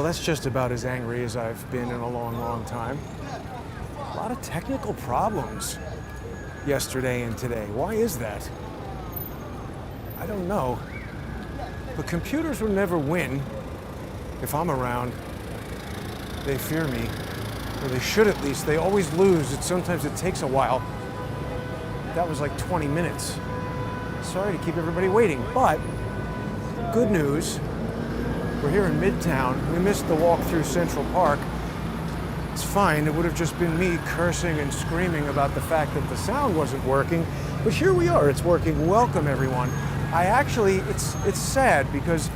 Well, that's just about as angry as I've been in a long, long time. A lot of technical problems yesterday and today. Why is that? I don't know. But computers will never win if I'm around. They fear me. Or they should at least. They always lose. Sometimes it takes a while. That was like 20 minutes. Sorry to keep everybody waiting, but good news. We're here in Midtown. We missed the walk through Central Park. It's fine. It would have just been me cursing and screaming about the fact that the sound wasn't working. But here we are. It's working. Welcome, everyone. It's sad because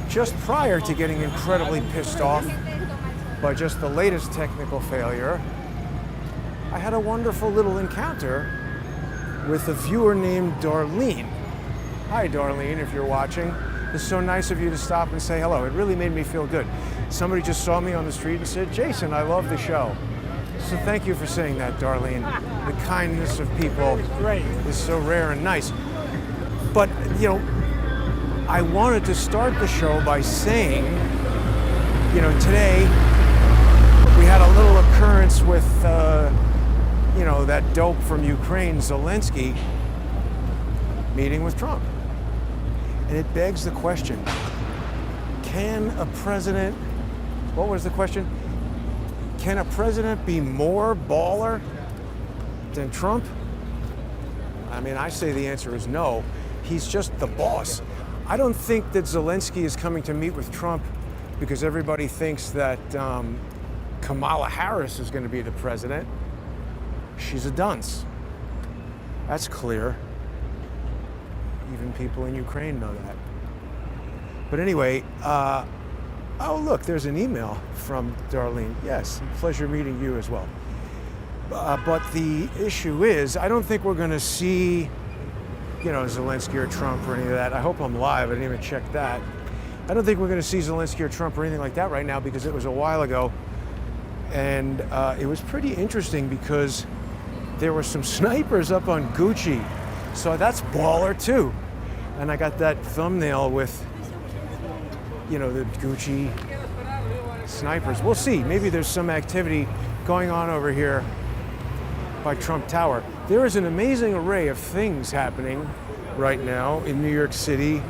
just prior to getting incredibly pissed off by just the latest technical failure, I had a wonderful little encounter with a viewer named Darlene. Hi, Darlene, if you're watching. It's so nice of you to stop and say hello. It really made me feel good. Somebody just saw me on the street and said, Jason, I love the show. So thank you for saying that, Darlene. The kindness of people is so rare and nice. But, you know, I wanted to start the show by saying, you know, today we had a little occurrence with, you know, that dope from Ukraine, Zelensky, meeting with Trump. And it begs the question, can a president, what was the question? Can a president be more baller than Trump? I mean, I say the answer is no. He's just the boss. I don't think that Zelensky is coming to meet with Trump because everybody thinks that Kamala Harris is going to be the president. She's a dunce. That's clear. Even people in Ukraine know that. But anyway, oh look, there's an email from Darlene. Yes, pleasure meeting you as well. But the issue is, I don't think we're going to see, you know, Zelensky or Trump or any of that. I hope I'm live. I didn't even check that. I don't think we're going to see Zelensky or Trump or anything like that right now because it was a while ago. And it was pretty interesting because there were some snipers up on Gucci. So that's baller too. And I got that thumbnail with, you know, the Gucci snipers. We'll see. Maybe there's some activity going on over here by Trump Tower. There is an amazing array of things happening right now in New York City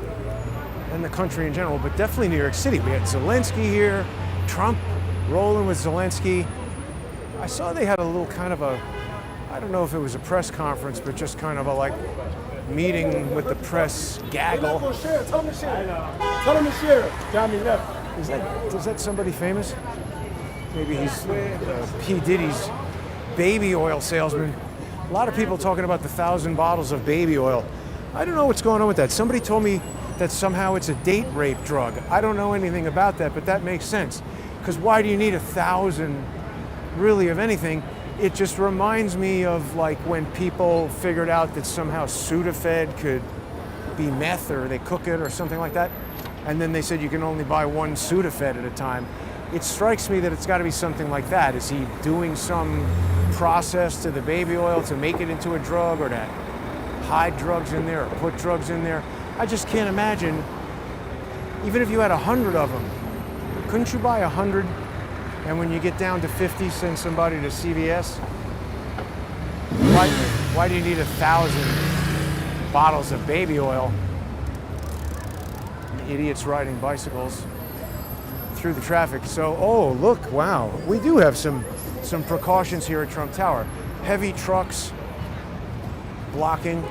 and the country in general, but definitely New York City. We had Zelensky here, Trump rolling with Zelensky. I saw they had a little kind of a, I don't know if it was a press conference, but just kind of a like meeting with the press gaggle. Tell him to share. Tell him to share. Johnny left. Is that somebody famous? Maybe he's P. Diddy's baby oil salesman. A lot of people talking about the 1,000 bottles of baby oil. I don't know what's going on with that. Somebody told me that somehow it's a date rape drug. I don't know anything about that, but that makes sense. Because why do you need 1,000 really of anything? It just reminds me of like when people figured out that somehow Sudafed could be meth or they cook it or something like that. And then they said you can only buy one Sudafed at a time. It strikes me that it's got to be something like that. Is he doing some process to the baby oil to make it into a drug or to hide drugs in there or put drugs in there? I just can't imagine, even if you had 100 of them, couldn't you buy 100? And when you get down to 50, send somebody to CVS? Why do you need 1,000 bottles of baby oil? Idiots riding bicycles through the traffic. So, oh, look, wow. We do have some precautions here at Trump Tower. Heavy trucks blocking,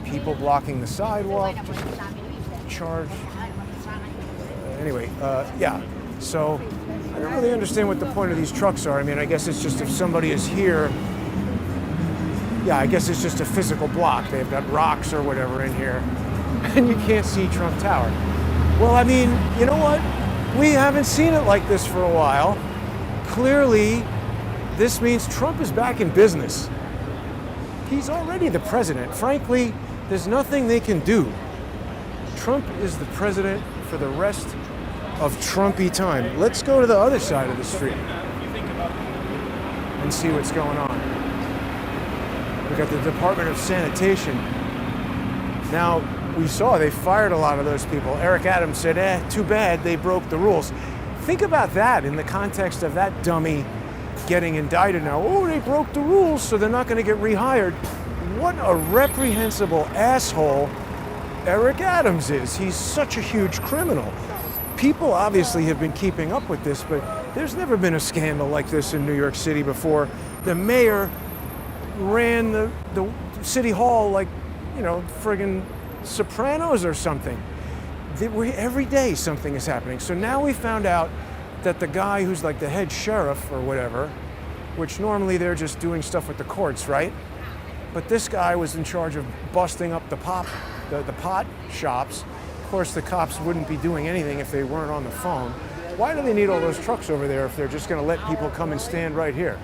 people blocking the sidewalk, just charge. Anyway, yeah, so I don't really understand what the point of these trucks are. I mean, I guess it's just if somebody is here, yeah, I guess it's just a physical block. They've got rocks or whatever in here, and you can't see Trump Tower. Well, I mean, you know what? We haven't seen it like this for a while. Clearly, this means Trump is back in business. He's already the president. Frankly, there's nothing they can do. Trump is the president for the rest of Trumpy time. Let's go to the other side of the street and see what's going on. We got the Department of Sanitation. Now, we saw they fired a lot of those people. Eric Adams said, too bad they broke the rules. Think about that in the context of that dummy getting indicted now. Oh, they broke the rules, so they're not going to get rehired. What a reprehensible asshole Eric Adams is. He's such a huge criminal. People obviously have been keeping up with this, but there's never been a scandal like this in New York City before. The mayor ran the city hall like, you know, friggin' Sopranos or something. Every day something is happening. So now we found out that the guy who's like the head sheriff or whatever, which normally they're just doing stuff with the courts, right? But this guy was in charge of busting up the pot shops. Of course, the cops wouldn't be doing anything if they weren't on the phone. Why do they need all those trucks over there if they're just going to let people come and stand right here?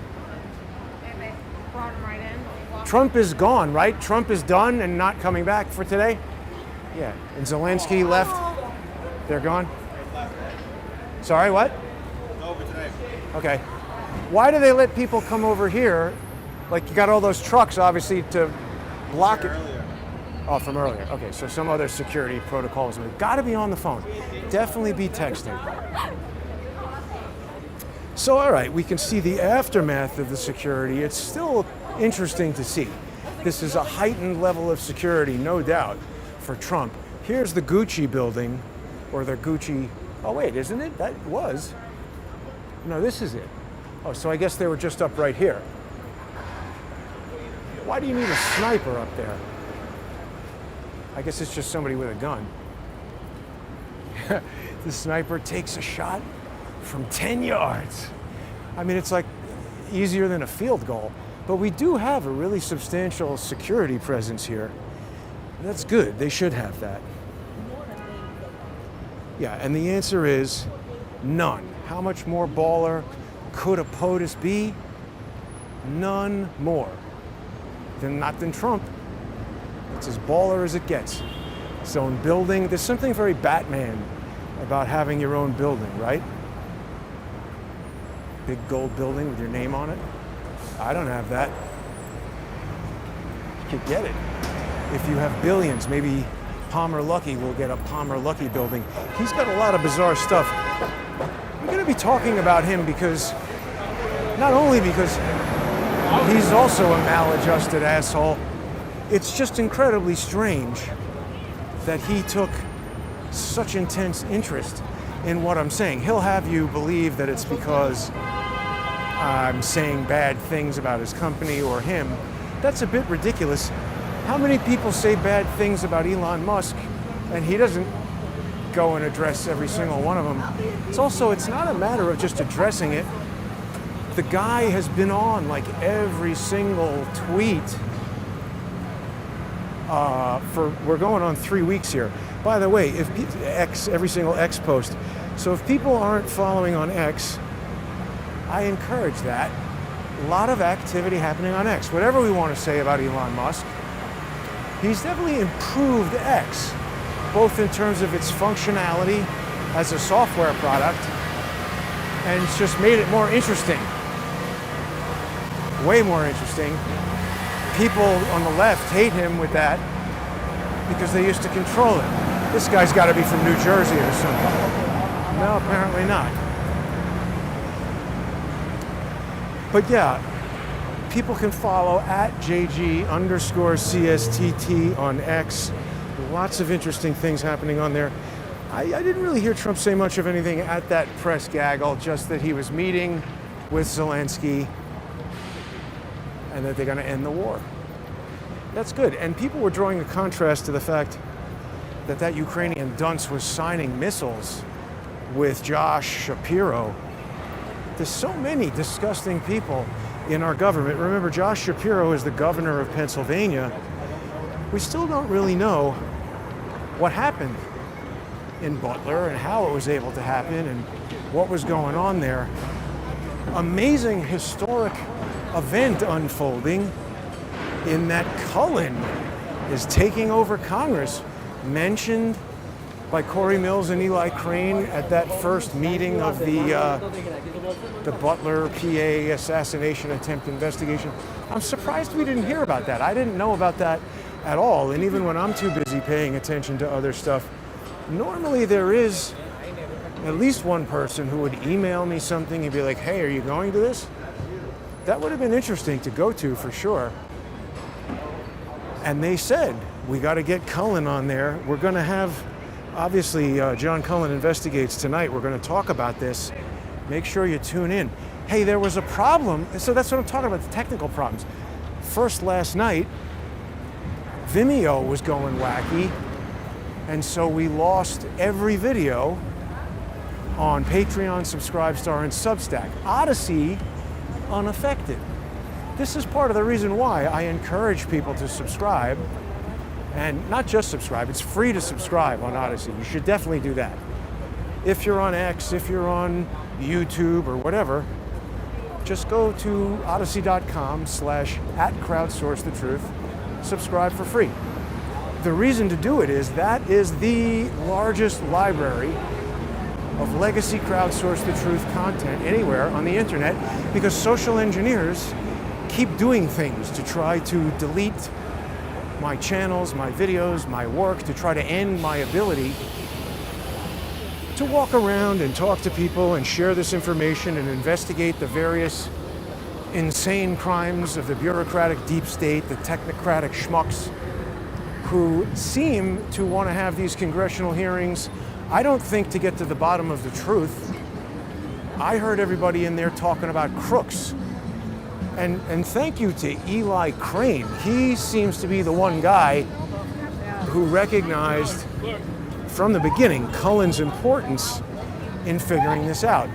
And they brought him right in. Trump is gone, right? Trump is done and not coming back for today? Yeah. And Zelensky left? They're gone? Sorry, what? Over today. Okay. Why do they let people come over here? Like, you got all those trucks, obviously, to block it. Earlier. Oh, from earlier. Okay, so some other security protocols. We've got to be on the phone. Definitely be texting. So, all right, we can see the aftermath of the security. It's still interesting to see. This is a heightened level of security, no doubt, for Trump. Here's the Gucci building, or the Gucci... Oh, wait, isn't it? That was. No, this is it. Oh, so I guess they were just up right here. Why do you need a sniper up there? I guess it's just somebody with a gun. The sniper takes a shot from 10 yards. I mean, it's like easier than a field goal. But we do have a really substantial security presence here. That's good. They should have that. Yeah, and the answer is none. How much more baller could a POTUS be? None more. Not than Trump. It's as baller as it gets. Its own building. There's something very Batman about having your own building, right? Big gold building with your name on it. I don't have that. You could get it. If you have billions, maybe Palmer Luckey will get a Palmer Luckey building. He's got a lot of bizarre stuff. We're going to be talking about him because, not only because he's also a maladjusted asshole, it's just incredibly strange that he took such intense interest in what I'm saying. He'll have you believe that it's because I'm saying bad things about his company or him. That's a bit ridiculous. How many people say bad things about Elon Musk and he doesn't go and address every single one of them? It's not a matter of just addressing it. The guy has been on like every single tweet we're going on 3 weeks here. By the way, every single X post. So if people aren't following on X, I encourage that. A lot of activity happening on X. Whatever we want to say about Elon Musk, he's definitely improved X, both in terms of its functionality as a software product, and it's just made it more interesting. Way more interesting. People on the left hate him with that because they used to control him. This guy's got to be from New Jersey or something. No, apparently not. But yeah, people can follow at JG_CSTT on X. Lots of interesting things happening on there. I didn't really hear Trump say much of anything at that press gaggle, just that he was meeting with Zelensky and that they're going to end the war. That's good. And people were drawing a contrast to the fact that that Ukrainian dunce was signing missiles with Josh Shapiro. There's so many disgusting people in our government. Remember, Josh Shapiro is the governor of Pennsylvania. We still don't really know what happened in Butler and how it was able to happen and what was going on there. Amazing historic event unfolding in that Cullen is taking over Congress, mentioned by Corey Mills and Eli Crane at that first meeting of the Butler PA assassination attempt investigation. I'm surprised we didn't hear about that. I didn't know about that at all. And even when I'm too busy paying attention to other stuff, normally there is at least one person who would email me something and be like, hey, are you going to this? That would have been interesting to go to for sure. And they said, we got to get Cullen on there. We're going to have, obviously, John Cullen Investigates tonight. We're going to talk about this. Make sure you tune in. Hey, there was a problem. So that's what I'm talking about, the technical problems. First, last night, Vimeo was going wacky. And so we lost every video on Patreon, Subscribestar, and Substack. Odyssey, unaffected. This is part of the reason why I encourage people to subscribe, and not just subscribe, it's free to subscribe on Odyssey. You should definitely do that. If you're on X, if you're on YouTube or whatever, just go to odyssey.com/@crowdsourcethetruth, subscribe for free. The reason to do it is that is the largest library of legacy Crowdsource the Truth content anywhere on the internet, because social engineers keep doing things to try to delete my channels, my videos, my work, to try to end my ability to walk around and talk to people and share this information and investigate the various insane crimes of the bureaucratic deep state, the technocratic schmucks who seem to want to have these congressional hearings, I don't think to get to the bottom of the truth. I heard everybody in there talking about crooks. And thank you to Eli Crane. He seems to be the one guy who recognized from the beginning Cullen's importance in figuring this out.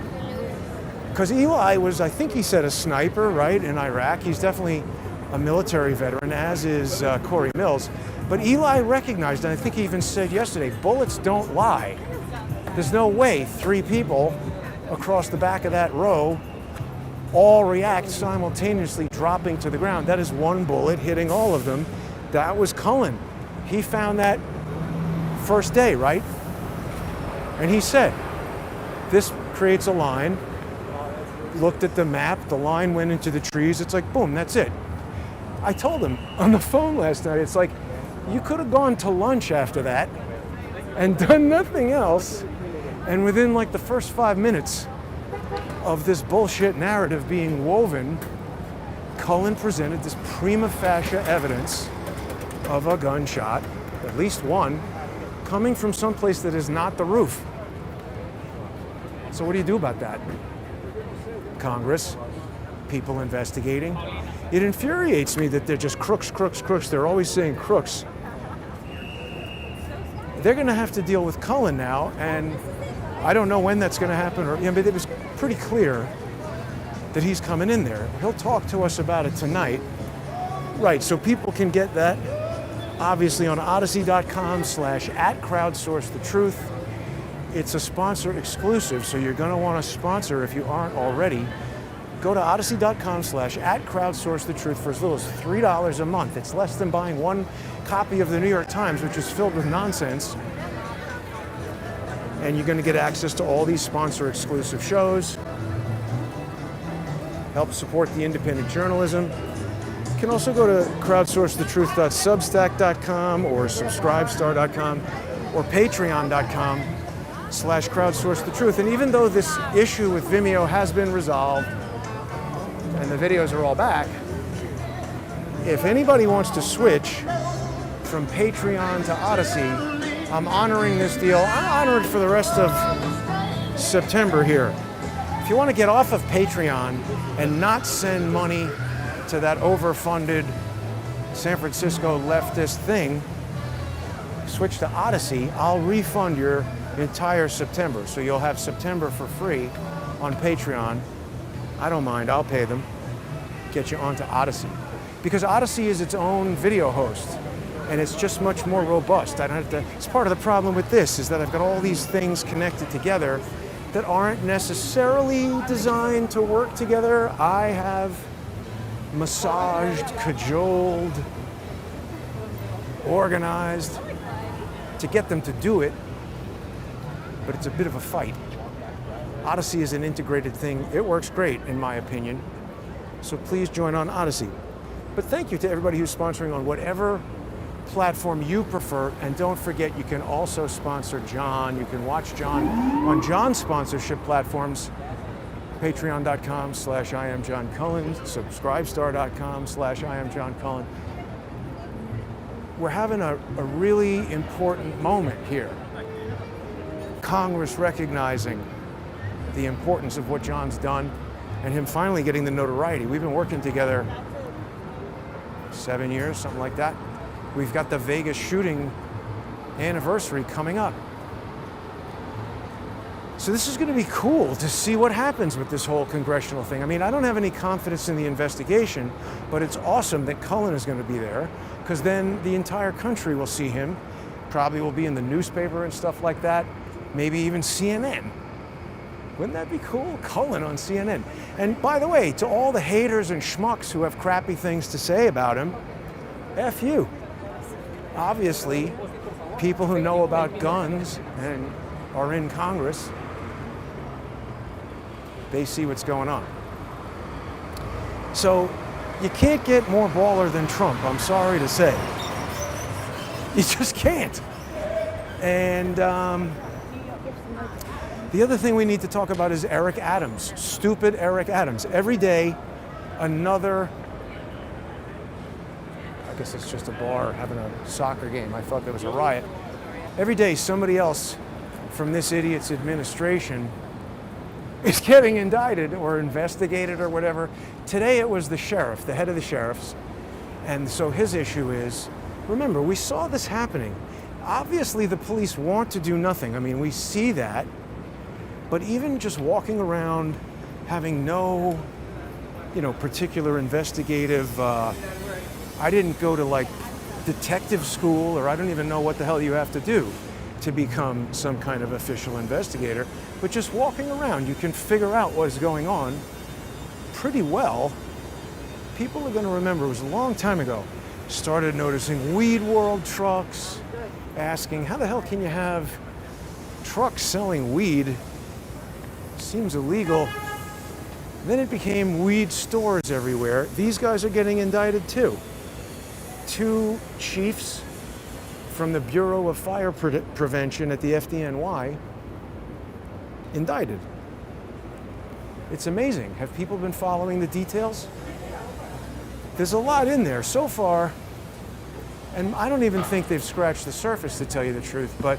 Because Eli was, I think he said, a sniper, right, in Iraq. He's definitely a military veteran, as is Corey Mills. But Eli recognized, and I think he even said yesterday, bullets don't lie. There's no way 3 people across the back of that row all react simultaneously dropping to the ground. That is one bullet hitting all of them. That was Cullen. He found that first day, right? And he said, this creates a line. Looked at the map, the line went into the trees. It's like, boom, that's it. I told him on the phone last night, it's like, you could have gone to lunch after that and done nothing else. And within like the first 5 minutes of this bullshit narrative being woven, Cullen presented this prima facie evidence of a gunshot, at least one, coming from someplace that is not the roof. So what do you do about that? Congress, people investigating. It infuriates me that they're just crooks, crooks, crooks. They're always saying crooks. They're going to have to deal with Cullen now, and I don't know when that's going to happen. But it was pretty clear that he's coming in there. He'll talk to us about it tonight. Right, so people can get that obviously on odyssey.com/@crowdsourcethetruth. It's a sponsor exclusive, so you're going to want to sponsor if you aren't already. Go to odyssey.com/@crowdsourcethetruth for as little as $3 a month. It's less than buying one copy of the New York Times, which is filled with nonsense. And you're going to get access to all these sponsor exclusive shows. Help support the independent journalism. You can also go to crowdsourcethetruth.substack.com or subscribestar.com or patreon.com/crowdsourcethetruth. And even though this issue with Vimeo has been resolved and the videos are all back, if anybody wants to switch from Patreon to Odyssey, I'm honoring this deal. I'm honored for the rest of September here. If you want to get off of Patreon and not send money to that overfunded San Francisco leftist thing, switch to Odyssey. I'll refund your entire September. So you'll have September for free on Patreon. I don't mind, I'll pay them. Get you onto Odyssey. Because Odyssey is its own video host, and it's just much more robust. I don't have to, it's part of the problem with this, is that I've got all these things connected together that aren't necessarily designed to work together. I have massaged, cajoled, organized to get them to do it, but it's a bit of a fight. Odyssey is an integrated thing. It works great, in my opinion. So please join on Odyssey. But thank you to everybody who's sponsoring on whatever platform you prefer. And don't forget, you can also sponsor John. You can watch John on John's sponsorship platforms, patreon.com/IamJohnCullen, subscribestar.com/IamJohnCullen. We're having a really important moment here. Congress recognizing the importance of what John's done and him finally getting the notoriety. We've been working together 7 years, something like that. We've got the Vegas shooting anniversary coming up. So this is going to be cool to see what happens with this whole congressional thing. I mean, I don't have any confidence in the investigation, but it's awesome that Cullen is going to be there, because then the entire country will see him. Probably will be in the newspaper and stuff like that. Maybe even CNN. Wouldn't that be cool? Cullen on CNN. And by the way, to all the haters and schmucks who have crappy things to say about him, F you. Obviously, people who know about guns and are in Congress, they see what's going on. So you can't get more baller than Trump, I'm sorry to say. You just can't. And the other thing we need to talk about is Eric Adams. Stupid Eric Adams. Every day, another, I guess it's just a bar having a soccer game. I thought there was a riot. Every day, somebody else from this idiot's administration is getting indicted or investigated or whatever. Today it was the sheriff, the head of the sheriffs. And so his issue is, remember, we saw this happening. Obviously the police want to do nothing. I mean, we see that. But even just walking around, having no, particular investigative, I didn't go to like detective school, or I don't even know what the hell you have to do to become some kind of official investigator. But just walking around, you can figure out what is going on pretty well. People are going to remember, it was a long time ago, started noticing Weed World trucks, asking, how the hell can you have trucks selling weed? Seems illegal. Then it became weed stores everywhere. These guys are getting indicted too. 2 chiefs from the Bureau of Fire Prevention at the FDNY indicted. It's amazing. Have people been following the details? There's a lot in there so far, and I don't even think they've scratched the surface, to tell you the truth, but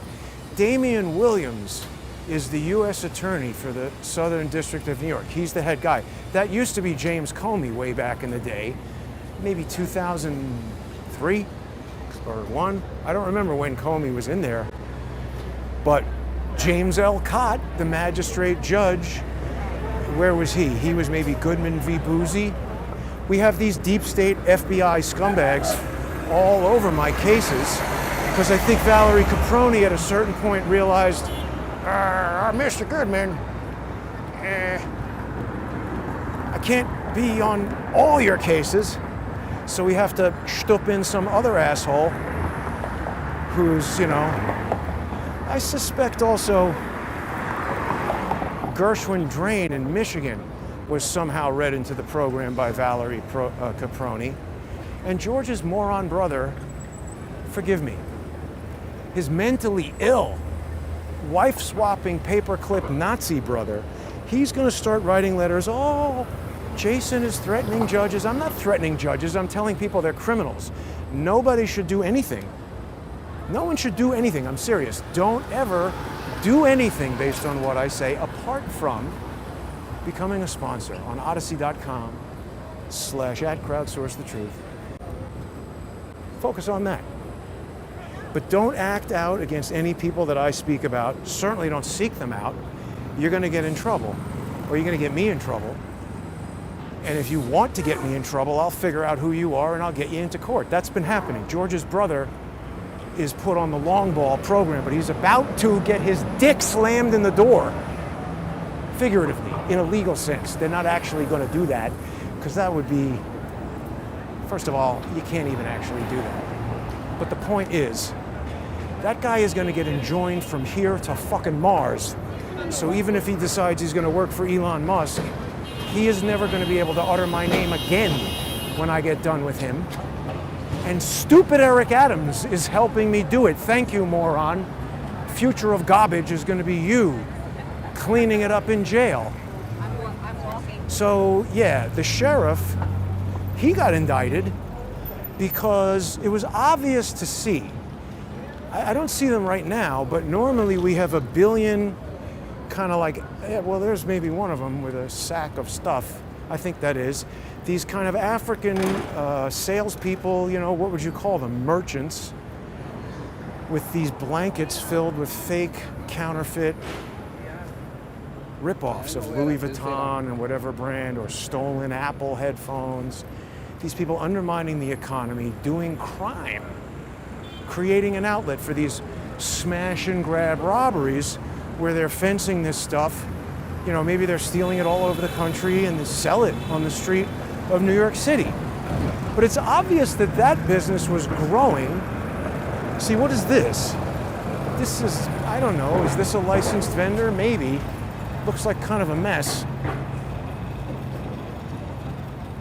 Damian Williams is the U.S. Attorney for the Southern District of New York. He's the head guy. That used to be James Comey way back in the day, maybe 2003 or 1. I don't remember when Comey was in there. But James L. Cott, the magistrate judge, where was he? He was maybe Goodman v. Boozy. We have these deep state FBI scumbags all over my cases, because I think Valerie Caproni at a certain point realized, Mr. Goodman, I can't be on all your cases, so we have to shtup in some other asshole who's, I suspect also Gershwin Drain in Michigan was somehow read into the program by Valerie Caproni. And George's moron brother, forgive me, his mentally ill, wife-swapping, paperclip Nazi brother, he's going to start writing letters. Oh, Jason is threatening judges. I'm not threatening judges. I'm telling people they're criminals. Nobody should do anything. No one should do anything. I'm serious. Don't ever do anything based on what I say, apart from becoming a sponsor on odyssey.com/@crowdsourcethetruth. Focus on that. But don't act out against any people that I speak about. Certainly don't seek them out. You're going to get in trouble, or you're going to get me in trouble. And if you want to get me in trouble, I'll figure out who you are and I'll get you into court. That's been happening. George's brother is put on the long ball program, but he's about to get his dick slammed in the door, figuratively, in a legal sense. They're not actually going to do that, because that would be, first of all, you can't even actually do that. But the point is, that guy is going to get enjoined from here to fucking Mars. So even if he decides he's going to work for Elon Musk, he is never going to be able to utter my name again when I get done with him. And stupid Eric Adams is helping me do it. Thank you, moron. Future of garbage is going to be you cleaning it up in jail. I'm walking. So, yeah, the sheriff, he got indicted because it was obvious to see. I don't see them right now, but normally we have a billion kind of like, well, there's maybe one of them with a sack of stuff. I think that is. These kind of African salespeople, you know, what would you call them? Merchants, with these blankets filled with fake, counterfeit ripoffs of Louis Vuitton and whatever brand, or stolen Apple headphones. These people undermining the economy, doing crime, creating an outlet for these smash and grab robberies where they're fencing this stuff. You know, maybe they're stealing it all over the country and they sell it on the street of New York City. But it's obvious that that business was growing. See, what is this? This is, I don't know, is this a licensed vendor? Maybe. Looks like kind of a mess.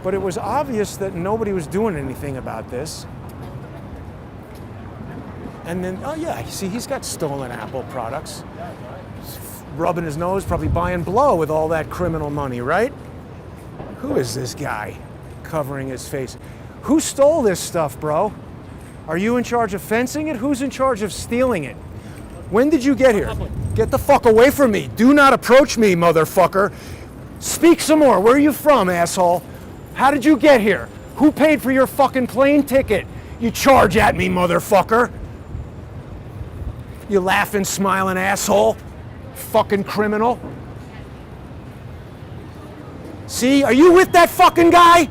But it was obvious that nobody was doing anything about this. And then, oh yeah, see, he's got stolen Apple products. Rubbing his nose, probably buying blow with all that criminal money, right? Who is this guy covering his face? Who stole this stuff, bro? Are you in charge of fencing it? Who's in charge of stealing it? When did you get here? Get the fuck away from me. Do not approach me, motherfucker. Speak some more. Where are you from, asshole? How did you get here? Who paid for your fucking plane ticket? You charge at me, motherfucker. You laughing, smiling asshole. Fucking criminal. See, are you with that fucking guy?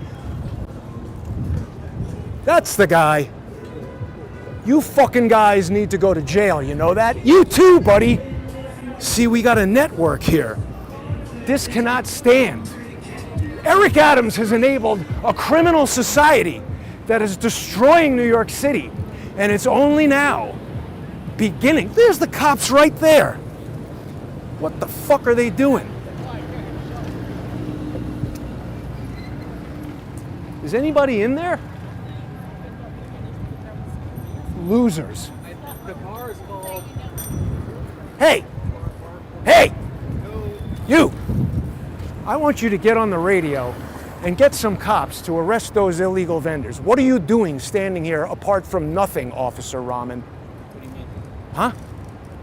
That's the guy. You fucking guys need to go to jail, you know that? You too, buddy. See, we got a network here. This cannot stand. Eric Adams has enabled a criminal society that is destroying New York City. And it's only now beginning. There's the cops right there. What the fuck are they doing? Is anybody in there? Losers. The bar is called... Hey! Hey! You! I want you to get on the radio and get some cops to arrest those illegal vendors. What are you doing standing here apart from nothing, Officer Rahman? What do you mean? Huh?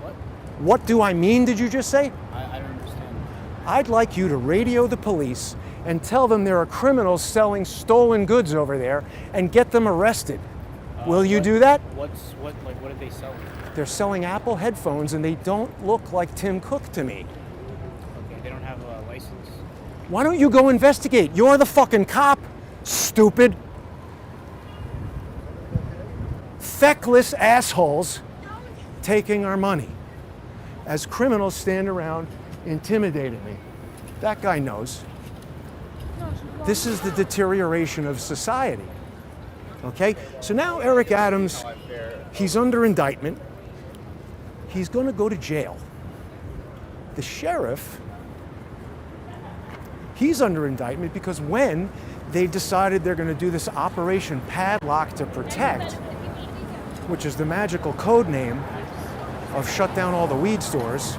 What? What do I mean, did you just say? I don't understand. I'd like you to radio the police and tell them there are criminals selling stolen goods over there and get them arrested. Will you do that? What did they sell? They're selling Apple headphones and they don't look like Tim Cook to me. Okay, they don't have a license. Why don't you go investigate? You're the fucking cop, stupid. Feckless assholes taking our money as criminals stand around intimidating me. That guy knows. This is the deterioration of society. Okay? So now Eric Adams, he's under indictment. He's going to go to jail. The sheriff, he's under indictment because when they decided they're going to do this Operation Padlock to Protect, which is the magical code name of shut down all the weed stores,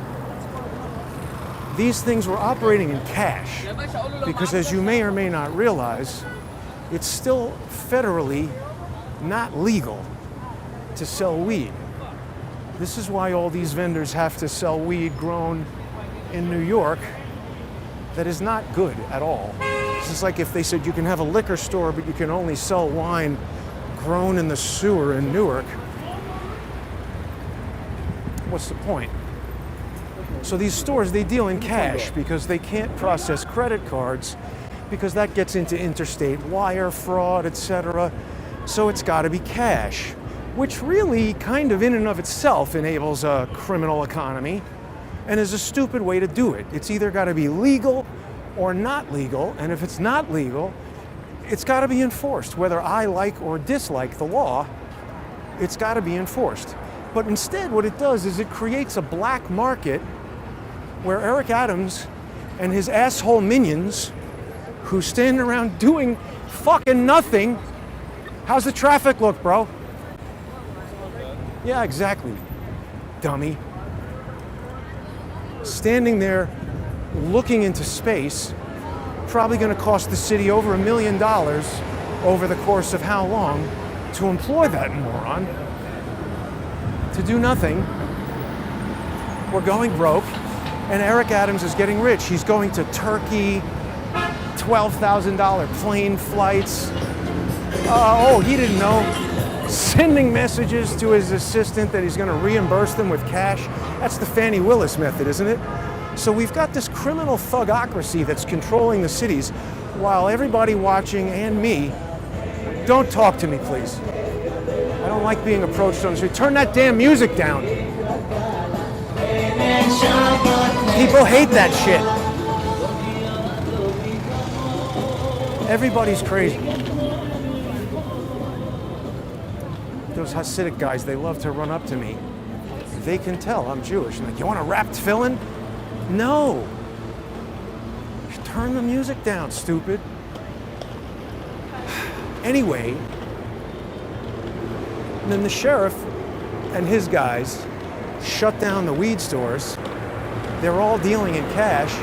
these things were operating in cash because, as you may or may not realize, it's still federally not legal to sell weed. This is why all these vendors have to sell weed grown in New York that is not good at all. It's just like if they said you can have a liquor store, but you can only sell wine grown in the sewer in Newark. What's the point? So these stores, they deal in cash because they can't process credit cards because that gets into interstate wire fraud, etc. So it's got to be cash, which really kind of in and of itself enables a criminal economy and is a stupid way to do it. It's either got to be legal or not legal, and if it's not legal, it's got to be enforced. Whether I like or dislike the law, it's got to be enforced. But instead, what it does is it creates a black market where Eric Adams and his asshole minions who stand around doing fucking nothing How's the traffic look, bro? Yeah, exactly. Dummy. Standing there looking into space, probably going to cost the city over $1 million over the course of how long to employ that moron to do nothing. We're going broke, and Eric Adams is getting rich. He's going to Turkey, $12,000 plane flights. He didn't know. Sending messages to his assistant that he's going to reimburse them with cash. That's the Fannie Willis method, isn't it? So we've got this criminal thugocracy that's controlling the cities while everybody watching and me, don't talk to me, please. I don't like being approached on the street. Turn that damn music down. People hate that shit. Everybody's crazy. Those Hasidic guys, they love to run up to me. They can tell I'm Jewish. And like, you want a wrapped fill-in? No. Turn the music down, stupid. Anyway, then the sheriff and his guys shut down the weed stores. They're all dealing in cash.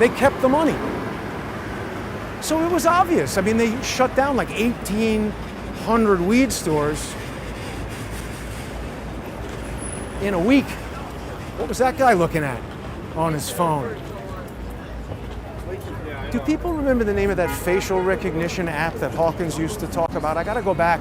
They kept the money. So it was obvious. I mean, they shut down like 1,800 weed stores in a week. What was that guy looking at on his phone? Do people remember the name of that facial recognition app that Hawkins used to talk about? I gotta go back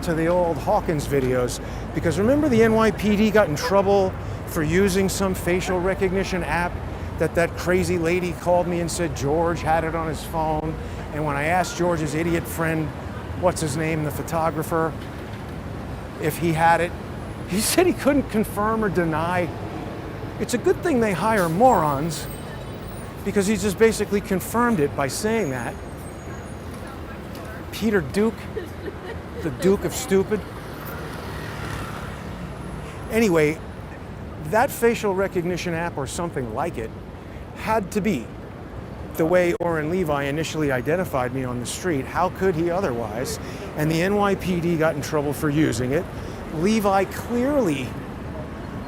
to the old Hawkins videos, because remember the NYPD got in trouble for using some facial recognition app that crazy lady called me and said George had it on his phone. And when I asked George's idiot friend, what's his name, the photographer, if he had it, he said he couldn't confirm or deny. It's a good thing they hire morons, because he just basically confirmed it by saying that. Peter Duke, the Duke of Stupid. Anyway, that facial recognition app or something like it had to be the way Orrin Levi initially identified me on the street. How could he otherwise? And the NYPD got in trouble for using it. Levi clearly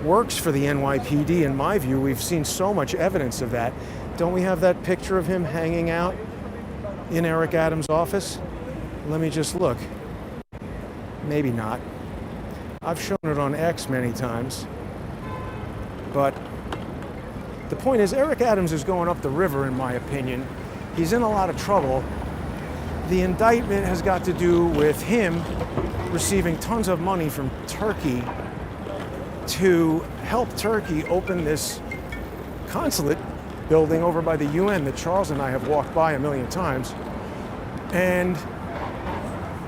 works for the NYPD, in my view. We've seen so much evidence of that. Don't we have that picture of him hanging out in Eric Adams' office? Let me just look. Maybe not. I've shown it on X many times. But the point is, Eric Adams is going up the river, in my opinion. He's in a lot of trouble. The indictment has got to do with him receiving tons of money from Turkey to help Turkey open this consulate building over by the UN that Charles and I have walked by a million times. And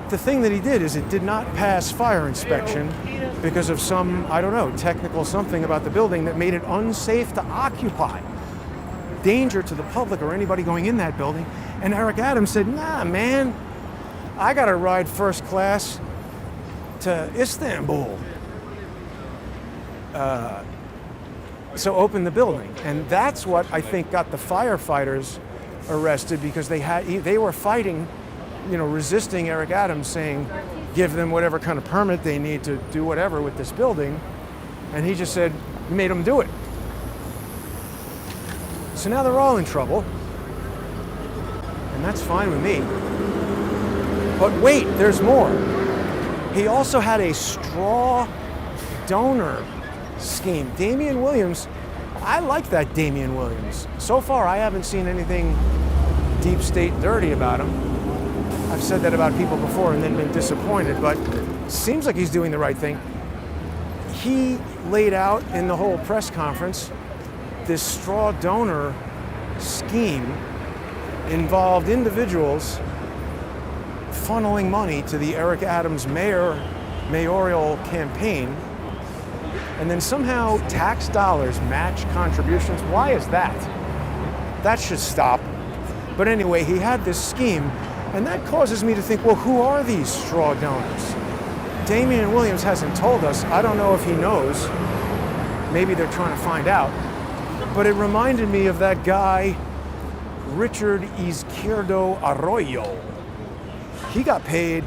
the thing that he did is it did not pass fire inspection because of some, I don't know, technical something about the building that made it unsafe to occupy. Danger to the public or anybody going in that building. And Eric Adams said, nah, man, I got to ride first class to Istanbul. So open the building. And that's what I think got the firefighters arrested, because they were fighting, resisting Eric Adams saying, give them whatever kind of permit they need to do whatever with this building. And he just said, made them do it. So now they're all in trouble. And that's fine with me. But wait, there's more. He also had a straw donor scheme. Damian Williams, I like that Damian Williams. So far, I haven't seen anything deep state dirty about him. I've said that about people before and then been disappointed, but seems like he's doing the right thing. He laid out in the whole press conference this straw donor scheme involved individuals funneling money to the Eric Adams mayoral campaign, and then somehow tax dollars match contributions. Why is that? That should stop. But anyway, he had this scheme, and that causes me to think, well, who are these straw donors? Damian Williams hasn't told us. I don't know if he knows. Maybe they're trying to find out. But it reminded me of that guy, Richard Izquierdo Arroyo. He got paid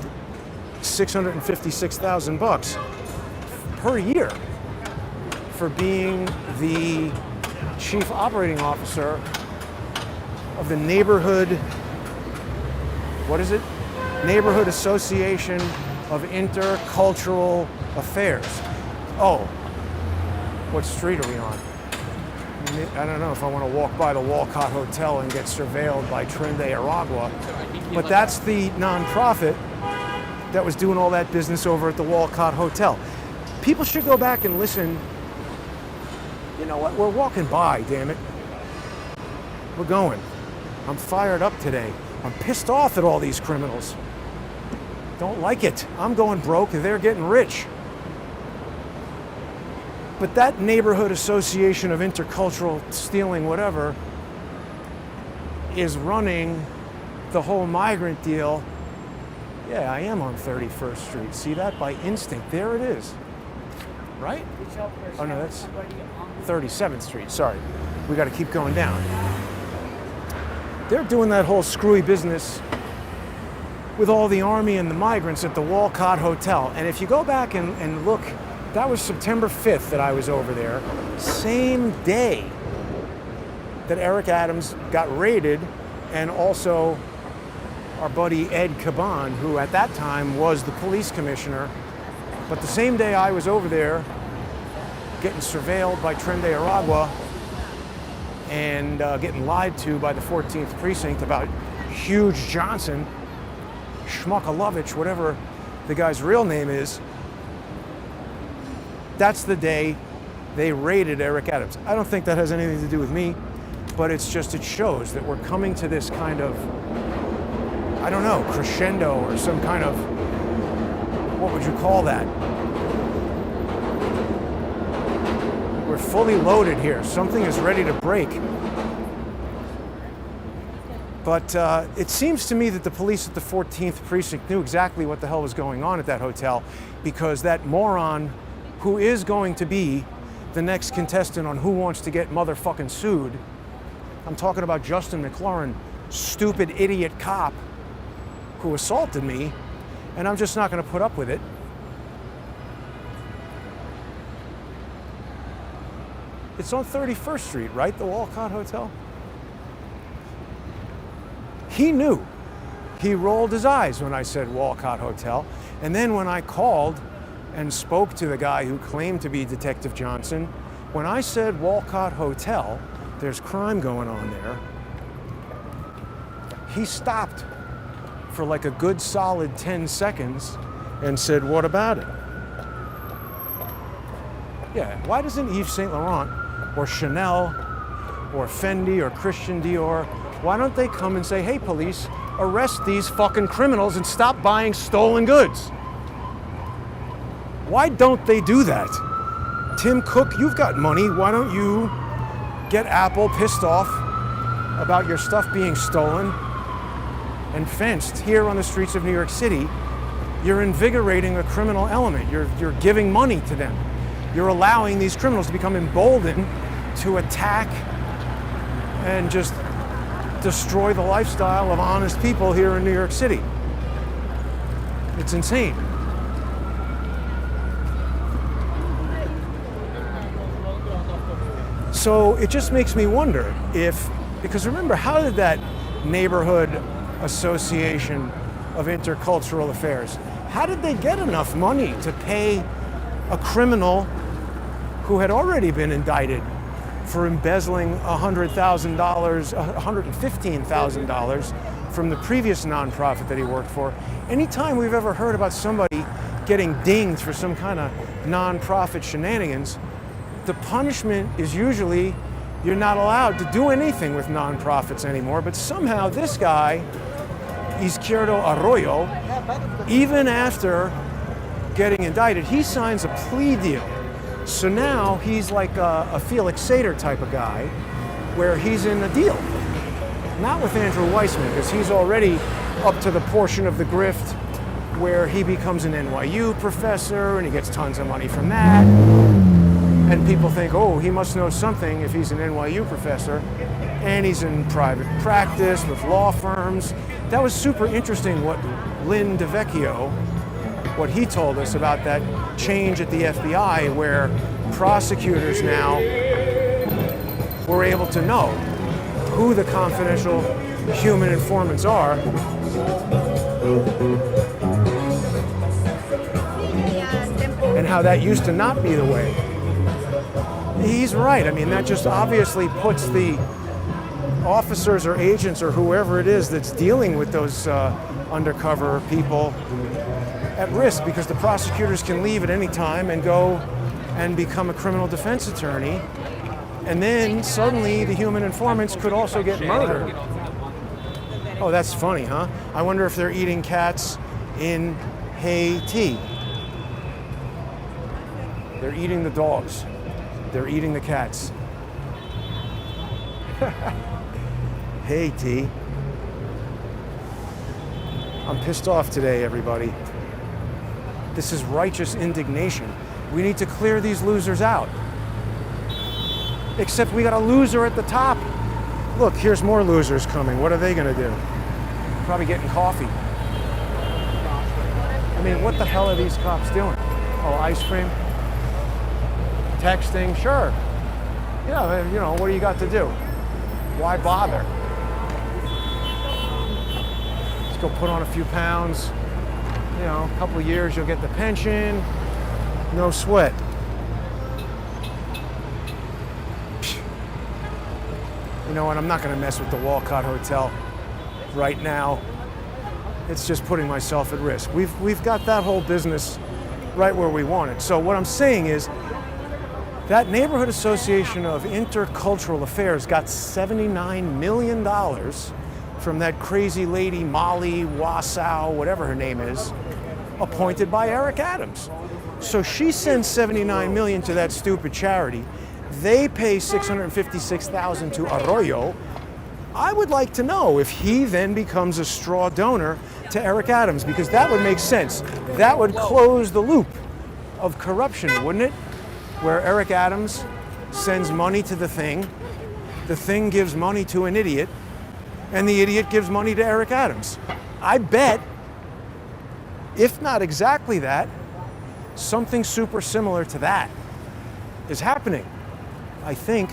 $656,000 per year for being the chief operating officer of the Neighborhood Association of Intercultural Affairs. Oh, what street are we on? I don't know if I want to walk by the Walcott Hotel and get surveilled by Tren de Aragua, but that's the nonprofit that was doing all that business over at the Walcott Hotel. People should go back and listen. You know what? We're walking by, damn it. We're going. I'm fired up today. I'm pissed off at all these criminals. Don't like it. I'm going broke and they're getting rich. But that Neighborhood Association of Intercultural Stealing whatever is running the whole migrant deal. Yeah, I am on 31st Street. See that? By instinct. There it is. Right? Oh no, that's 37th Street. Sorry. We got to keep going down. They're doing that whole screwy business with all the army and the migrants at the Walcott Hotel. And if you go back and look, that was September 5th that I was over there. Same day that Eric Adams got raided, and also our buddy Ed Caban, who at that time was the police commissioner. But the same day I was over there getting surveilled by Tren de Aragua and getting lied to by the 14th Precinct about Huge Johnson, Schmuckalovich, whatever the guy's real name is, that's the day they raided Eric Adams. I don't think that has anything to do with me, but it shows that we're coming to this kind of, I don't know, crescendo or some kind of, what would you call that? We're fully loaded here. Something is ready to break. But it seems to me that the police at the 14th Precinct knew exactly what the hell was going on at that hotel, because that moron who is going to be the next contestant on Who Wants to Get Motherfucking Sued, I'm talking about Justin McLaurin, stupid idiot cop who assaulted me, and I'm just not going to put up with it. It's on 31st Street, right? The Walcott Hotel? He knew. He rolled his eyes when I said Walcott Hotel. And then when I called and spoke to the guy who claimed to be Detective Johnson, when I said Walcott Hotel, there's crime going on there, he stopped for like a good solid 10 seconds and said, what about it? Yeah, why doesn't Yves Saint Laurent or Chanel or Fendi or Christian Dior, why don't they come and say, hey police, arrest these fucking criminals and stop buying stolen goods? Why don't they do that? Tim Cook, you've got money, why don't you get Apple pissed off about your stuff being stolen and fenced here on the streets of New York City? You're invigorating a criminal element. You're giving money to them. You're allowing these criminals to become emboldened to attack and just destroy the lifestyle of honest people here in New York City. It's insane. So it just makes me wonder if, because remember, how did that Neighborhood Association of Intercultural Affairs, how did they get enough money to pay a criminal who had already been indicted for embezzling $115,000 from the previous nonprofit that he worked for? Anytime we've ever heard about somebody getting dinged for some kind of nonprofit shenanigans, the punishment is usually you're not allowed to do anything with nonprofits anymore. But somehow this guy, Izquierdo Arroyo, even after getting indicted, he signs a plea deal. So now he's like a Felix Sater type of guy, where he's in a deal. Not with Andrew Weissman, because he's already up to the portion of the grift where he becomes an NYU professor and he gets tons of money from that. And people think, oh, he must know something if he's an NYU professor. and he's in private practice with law firms. That was super interesting what Lynn DeVecchio, what he told us about that change at the FBI where prosecutors now were able to know who the confidential human informants are. And how that used to not be the way. He's right. I mean, that just obviously puts the officers or agents or whoever it is that's dealing with those undercover people at risk, because the prosecutors can leave at any time and go and become a criminal defense attorney. And then suddenly the human informants could also get murdered. Oh, that's funny, huh? I wonder if they're eating cats in Haiti. They're eating the dogs. They're eating the cats. Haiti. I'm pissed off today, everybody. This is righteous indignation. We need to clear these losers out. Except we got a loser at the top. Look, here's more losers coming. What are they gonna do? Probably getting coffee. I mean, what the hell are these cops doing? Oh, ice cream? Texting? Sure. Yeah, you know, what do you got to do? Why bother? Let's go put on a few pounds. You know, a couple of years, you'll get the pension. No sweat. You know what, I'm not gonna mess with the Walcott Hotel right now. It's just putting myself at risk. We've got that whole business right where we want it. So what I'm saying is, that Neighborhood Association of Intercultural Affairs got $79 million from that crazy lady, Molly Wassow, whatever her name is, appointed by Eric Adams. So she sends $79 million to that stupid charity. They pay $656,000 to Arroyo. I would like to know if he then becomes a straw donor to Eric Adams, because that would make sense. That would close the loop of corruption, wouldn't it? Where Eric Adams sends money to the thing gives money to an idiot, and the idiot gives money to Eric Adams. I bet, if not exactly that, something super similar to that is happening, I think.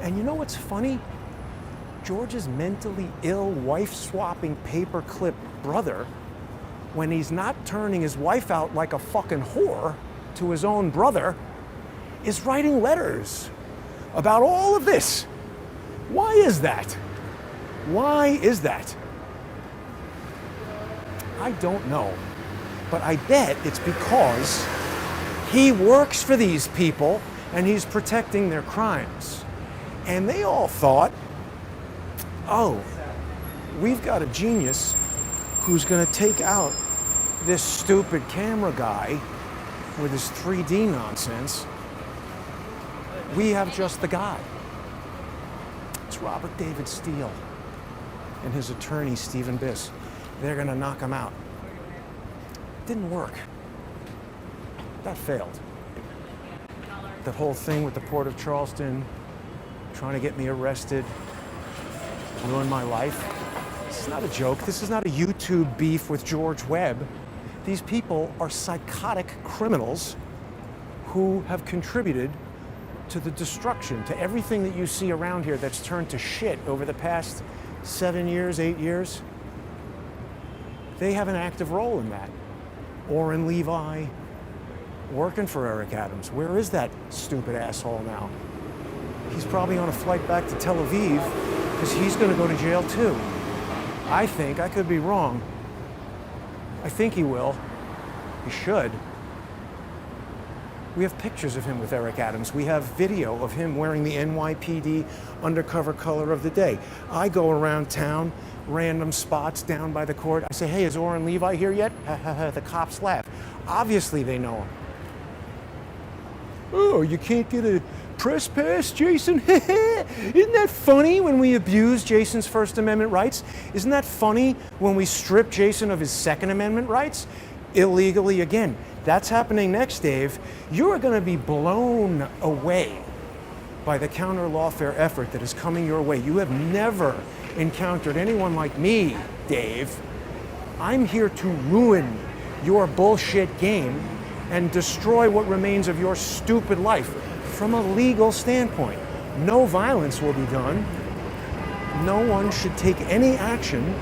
And you know what's funny? George's mentally ill, wife-swapping paperclip brother, when he's not turning his wife out like a fucking whore to his own brother, is writing letters about all of this. Why is that? Why is that? I don't know. But I bet it's because he works for these people and he's protecting their crimes. And they all thought, oh, we've got a genius who's gonna take out this stupid camera guy with his 3D nonsense. We have just the guy. It's Robert David Steele and his attorney, Stephen Biss. They're gonna knock him out. Didn't work. That failed. That whole thing with the Port of Charleston, trying to get me arrested, ruined my life. This is not a joke. This is not a YouTube beef with George Webb. These people are psychotic criminals who have contributed to the destruction, to everything that you see around here that's turned to shit over the past 7 years, 8 years. They have an active role in that. Orrin Levi, working for Eric Adams. Where is that stupid asshole now? He's probably on a flight back to Tel Aviv because he's going to go to jail too. I think, I could be wrong. I think he will. He should. We have pictures of him with Eric Adams. We have video of him wearing the NYPD undercover color of the day. I go around town, random spots down by the court. I say, hey, is Orrin Levi here yet? The cops laugh. Obviously they know him. Oh, you can't get a press pass, Jason? Isn't that funny when we abuse Jason's First Amendment rights? Isn't that funny when we strip Jason of his Second Amendment rights? Illegally again. That's happening next, Dave. You are going to be blown away by the counter lawfare effort that is coming your way. You have never encountered anyone like me, Dave. I'm here to ruin your bullshit game and destroy what remains of your stupid life from a legal standpoint. No violence will be done. No one should take any action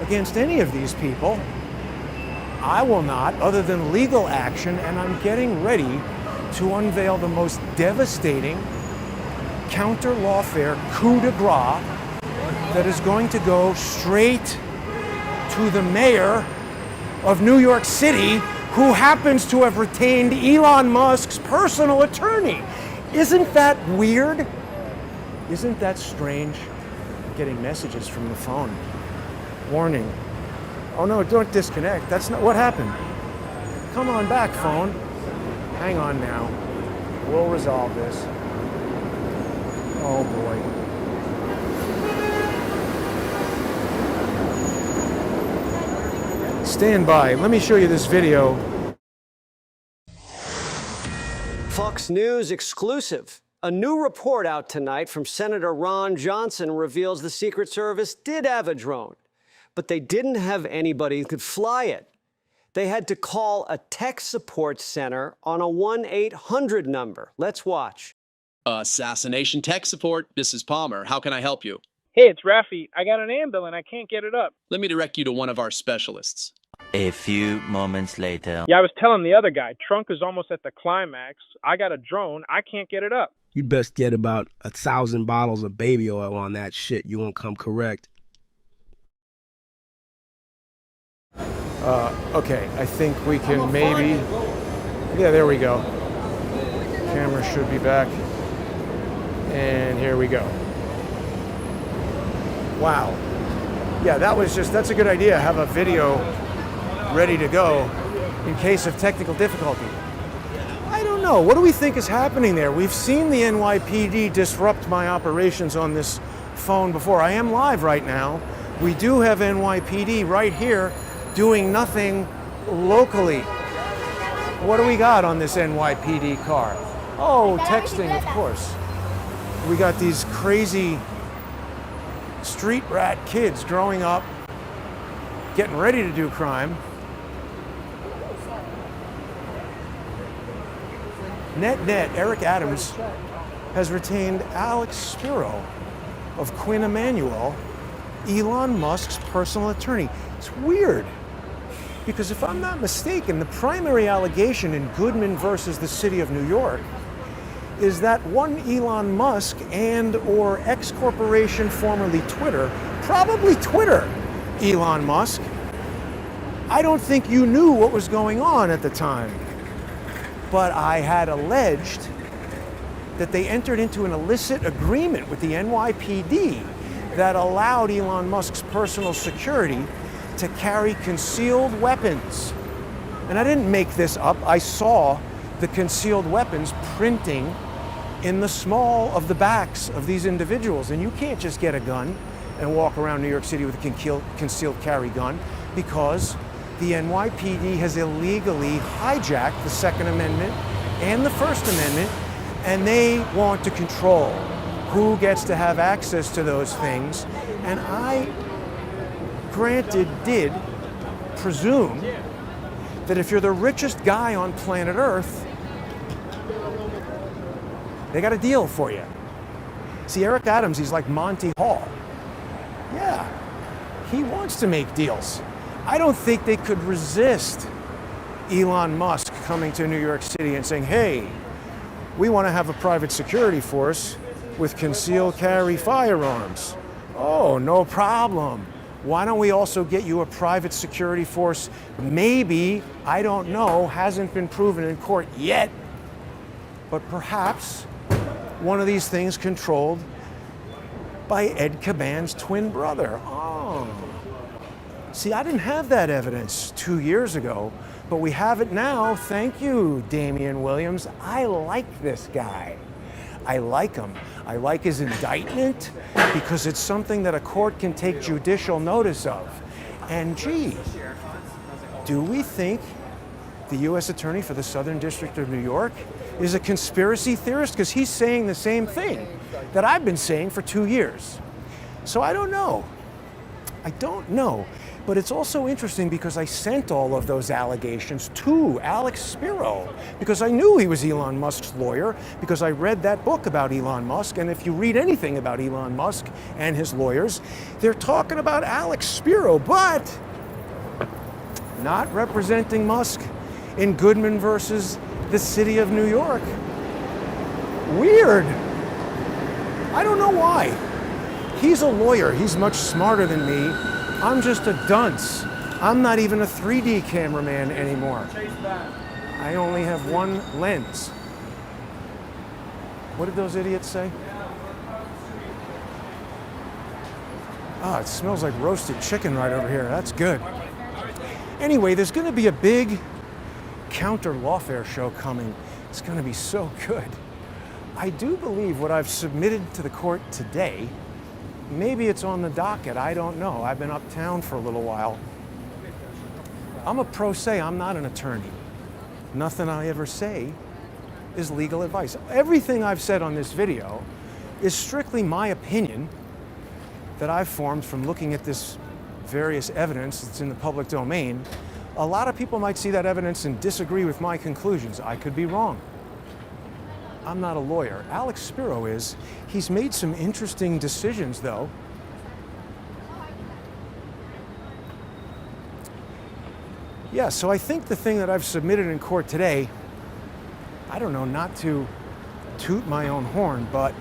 against any of these people. I will not, other than legal action, and I'm getting ready to unveil the most devastating counter lawfare coup de grace that is going to go straight to the mayor of New York City, who happens to have retained Elon Musk's personal attorney. Isn't that weird? Isn't that strange? I'm getting messages from the phone. Warning. Oh no, don't disconnect. That's not what happened. Come on back, phone. Hang on now. We'll resolve this. Oh boy. Stand by. Let me show you this video. Fox News exclusive. A new report out tonight from Senator Ron Johnson reveals the Secret Service did have a drone, but they didn't have anybody who could fly it. They had to call a tech support center on a 1-800 number. Let's watch. Assassination Tech Support, this is Palmer. How can I help you? Hey, it's Rafi. I got an ambulance and I can't get it up. Let me direct you to one of our specialists. A few moments later. Yeah, I was telling the other guy, trunk is almost at the climax. I got a drone. I can't get it up. You'd best get about 1,000 bottles of baby oil on that shit. You won't come correct. Okay, I think we can maybe... Yeah, there we go. Camera should be back. And here we go. Wow. Yeah, that's a good idea. Have a video ready to go in case of technical difficulty. I don't know. What do we think is happening there? We've seen the NYPD disrupt my operations on this phone before. I am live right now. We do have NYPD right here doing nothing locally. What do we got on this NYPD car? Oh, texting, of course. We got these crazy street rat kids growing up, getting ready to do crime. Net, Eric Adams has retained Alex Spiro of Quinn Emanuel, Elon Musk's personal attorney. It's weird, because if I'm not mistaken, the primary allegation in Goodman versus the City of New York is that one Elon Musk and or X Corporation, formerly Twitter, probably Twitter, Elon Musk, I don't think you knew what was going on at the time. But I had alleged that they entered into an illicit agreement with the NYPD that allowed Elon Musk's personal security to carry concealed weapons. And I didn't make this up. I saw the concealed weapons printing in the small of the backs of these individuals. And you can't just get a gun and walk around New York City with a concealed carry gun, because the NYPD has illegally hijacked the Second Amendment and the First Amendment, and they want to control who gets to have access to those things. And I, granted, did presume that if you're the richest guy on planet Earth, they got a deal for you. See, Eric Adams, he's like Monty Hall. Yeah, he wants to make deals. I don't think they could resist Elon Musk coming to New York City and saying, hey, we want to have a private security force with concealed carry firearms. Oh, no problem. Why don't we also get you a private security force? Maybe, I don't know, hasn't been proven in court yet, but perhaps one of these things controlled by Ed Caban's twin brother. Oh. See, I didn't have that evidence 2 years ago, but we have it now. Thank you, Damian Williams. I like this guy. I like him. I like his indictment because it's something that a court can take judicial notice of. And gee, do we think the U.S. Attorney for the Southern District of New York is a conspiracy theorist? Because he's saying the same thing that I've been saying for 2 years. So I don't know. I don't know. But it's also interesting because I sent all of those allegations to Alex Spiro because I knew he was Elon Musk's lawyer, because I read that book about Elon Musk. And if you read anything about Elon Musk and his lawyers, they're talking about Alex Spiro, but not representing Musk in Goodman versus the city of New York. Weird. I don't know why. He's a lawyer. He's much smarter than me. I'm just a dunce. I'm not even a 3D cameraman anymore. I only have one lens. What did those idiots say? Ah, it smells like roasted chicken right over here. That's good. Anyway, there's going to be a big counter Lawfare show coming. It's going to be so good. I do believe what I've submitted to the court today, maybe it's on the docket, I don't know. I've been uptown for a little while. I'm a pro se, I'm not an attorney. Nothing I ever say is legal advice. Everything I've said on this video is strictly my opinion that I've formed from looking at this various evidence that's in the public domain. A lot of people might see that evidence and disagree with my conclusions. I could be wrong. I'm not a lawyer. Alex Spiro is. He's made some interesting decisions, though. Yeah, so I think the thing that I've submitted in court today, I don't know, not to toot my own horn, but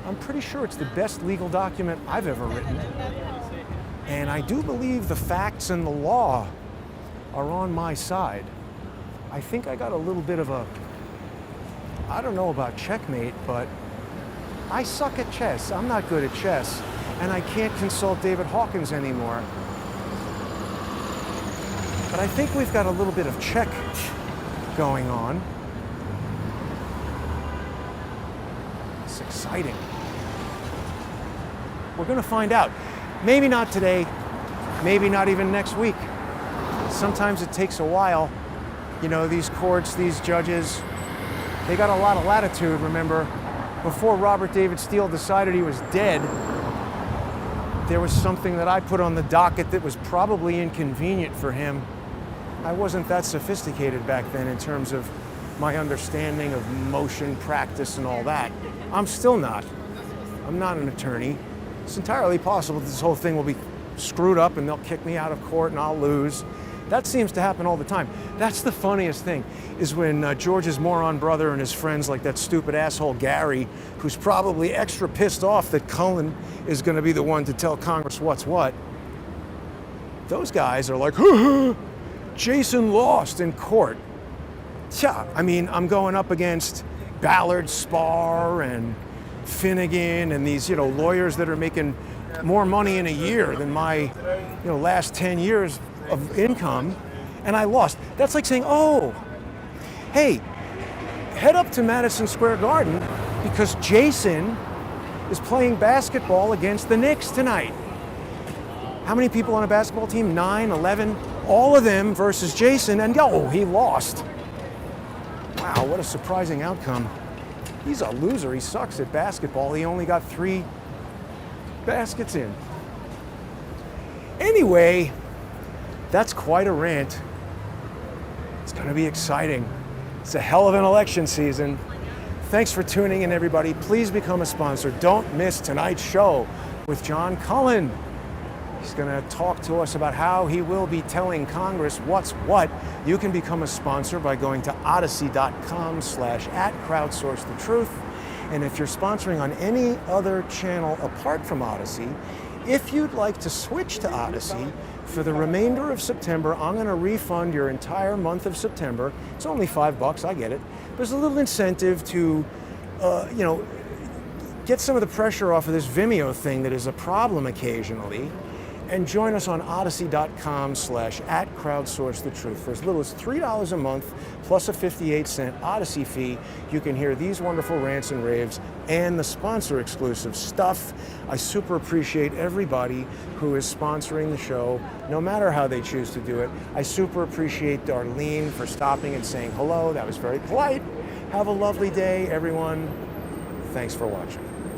I'm pretty sure it's the best legal document I've ever written. And I do believe the facts and the law are on my side. I think I got a little bit of a, I don't know about checkmate, but I suck at chess. I'm not good at chess, and I can't consult David Hawkins anymore. But I think we've got a little bit of check going on. It's exciting. We're going to find out. Maybe not today, maybe not even next week. Sometimes it takes a while. You know, these courts, these judges, they got a lot of latitude, remember. Before Robert David Steele decided he was dead, there was something that I put on the docket that was probably inconvenient for him. I wasn't that sophisticated back then in terms of my understanding of motion practice and all that. I'm still not. I'm not an attorney. It's entirely possible that this whole thing will be screwed up and they'll kick me out of court and I'll lose. That seems to happen all the time. That's the funniest thing, is when George's moron brother and his friends, like that stupid asshole Gary, who's probably extra pissed off that Cullen is going to be the one to tell Congress what's what. Those guys are like, Jason lost in court. Yeah, I mean, I'm going up against Ballard Spahr and Finnegan and these, you know, lawyers that are making more money in a year than my, you know, last 10 years of income, and I lost. That's like saying, oh, hey, head up to Madison Square Garden because Jason is playing basketball against the Knicks tonight. How many people on a basketball team? 9, 11, all of them versus Jason, and oh, he lost. Wow, what a surprising outcome. He's a loser. He sucks at basketball. He only got 3 baskets in. Anyway, that's quite a rant. It's going to be exciting. It's a hell of an election season. Thanks for tuning in, everybody. Please become a sponsor. Don't miss tonight's show with John Cullen. He's going to talk to us about how he will be telling Congress what's what. You can become a sponsor by going to odyssey.com/@crowdsourcethetruth. And if you're sponsoring on any other channel apart from Odyssey, if you'd like to switch to Odyssey for the remainder of September, I'm going to refund your entire month of September. It's only $5, I get it. There's a little incentive to, you know, get some of the pressure off of this Vimeo thing that is a problem occasionally. And join us on odyssey.com/@crowdsourcethetruth. For as little as $3 a month, plus a 58-cent Odyssey fee, you can hear these wonderful rants and raves and the sponsor exclusive stuff. I super appreciate everybody who is sponsoring the show, no matter how they choose to do it. I super appreciate Darlene for stopping and saying hello. That was very polite. Have a lovely day, everyone. Thanks for watching.